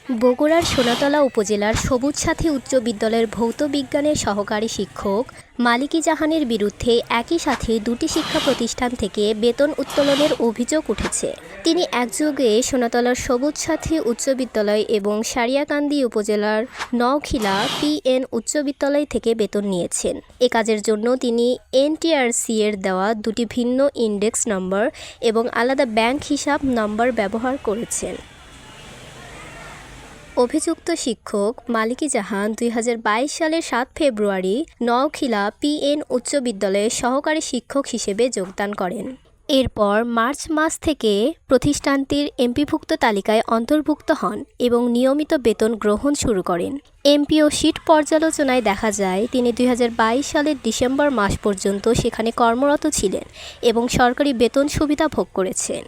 বগুড়ার সোনাতলা উপজেলার সবুজ সাথী উচ্চ বিদ্যালয়ের ভৌত বিজ্ঞানের সহকারী শিক্ষক মালিকি জাহানের বিরুদ্ধে একই সাথে দুটি শিক্ষা প্রতিষ্ঠান থেকে বেতন উত্তোলনের অভিযোগ উঠেছে। তিনি একযোগে সোনাতলার সবুজ সাথী উচ্চ বিদ্যালয় এবং সারিয়াকান্দি উপজেলার নওখিলা পিএন উচ্চ বিদ্যালয় থেকে বেতন নিয়েছেন। এ কাজের জন্য তিনি এনটিআরসি এর দেওয়া দুটি ভিন্ন ইন্ডেক্স নম্বর এবং আলাদা ব্যাংক হিসাব নম্বর ব্যবহার করেছেন। অভিযুক্ত শিক্ষক মালিকি জাহান ২০২২ সালের ৭ ফেব্রুয়ারি নওখিলা পিএন উচ্চ বিদ্যালয়ে সহকারী শিক্ষক হিসেবে যোগদান করেন। এরপর মার্চ মাস থেকে প্রতিষ্ঠানটির এমপিভুক্ত তালিকায় অন্তর্ভুক্ত হন এবং নিয়মিত বেতন গ্রহণ শুরু করেন। এমপিও শীট পর্যালোচনায় দেখা যায় তিনি ২০২২ সালের ডিসেম্বর মাস পর্যন্ত সেখানে কর্মরত ছিলেন এবং সরকারি বেতন সুবিধা ভোগ করেছেন।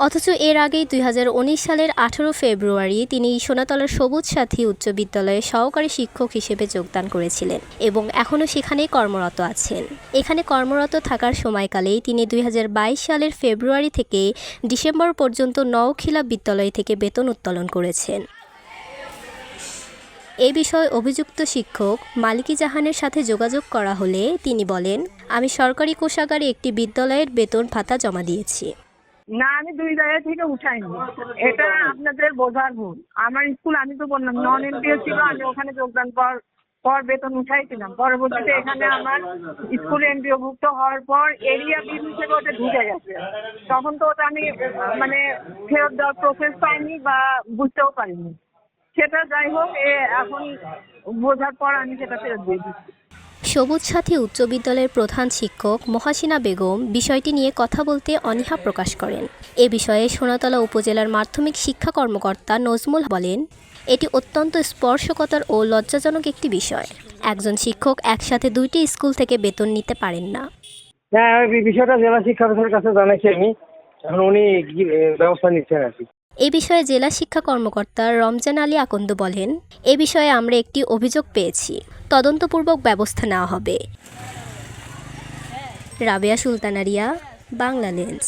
অথচ এর আগেই ২০১৯ সালের ১৮ ফেব্রুয়ারি তিনি সোনাতলার সবুজ সাথী উচ্চ বিদ্যালয়ে সহকারী শিক্ষক হিসেবে যোগদান করেছিলেন এবং এখনও সেখানেই কর্মরত আছেন। এখানে কর্মরত থাকার সময়কালেই তিনি ২০২২ সালের ফেব্রুয়ারি থেকে ডিসেম্বর পর্যন্ত নওখিলা বিদ্যালয় থেকে বেতন উত্তোলন করেছেন। এ বিষয়ে অভিযুক্ত শিক্ষক মালিকি জাহানের সাথে যোগাযোগ করা হলে তিনি বলেন, আমি সরকারি কোষাগারে একটি বিদ্যালয়ের বেতন ভাতা জমা দিয়েছি। না, আমি ২ জায়গা থেকে উঠাইনি, এটা আপনাদের বোঝার ভুল। আমার স্কুল, আমি তো বললাম নন এমপিও ছিল, আমি ওখানে যোগদান পর বেতন উঠাইছিলাম। পরবর্তীতে এখানে আমার স্কুল এমপিও ভুক্ত হওয়ার পর এরিয়া বিল হিসেবে ওটা ঢুকে গেছে। তখন তো ওটা আমি ফেরত দেওয়ার প্রসেস পাইনি বা বুঝতেও পারিনি। সেটা যাই হোক, এখন বোঝার পর আমি সেটা ফেরত দিয়ে দিচ্ছি। সবুজ সাথী উচ্চ বিদ্যালয়ের প্রধান শিক্ষক মহাসিনা বেগম বিষয়টি নিয়ে কথা বলতে অনীহা প্রকাশ করেন। এ বিষয়ে সোনাতলা উপজেলার মাধ্যমিক শিক্ষা কর্মকর্তা নজমুল বলেন, এটি অত্যন্ত স্পর্শকাতর ও লজ্জাজনক একটি বিষয়। একজন শিক্ষক একসাথে দুইটি স্কুল থেকে বেতন নিতে পারেন না। হ্যাঁ, এই বিষয়টা জেলা শিক্ষা অফিসারের কাছে জানাইছি আমি, এখন উনি ব্যবস্থা নিচ্ছেন আর কি। এ বিষয়ে জেলা শিক্ষা কর্মকর্তা রমজান আলী আকন্দ বলেন, এ বিষয়ে আমরা একটি অভিযোগ পেয়েছি, তদন্তপূর্বক ব্যবস্থা নেওয়া হবে। রাবেয়া সুলতানা রিয়া, বাংলা লেন্স।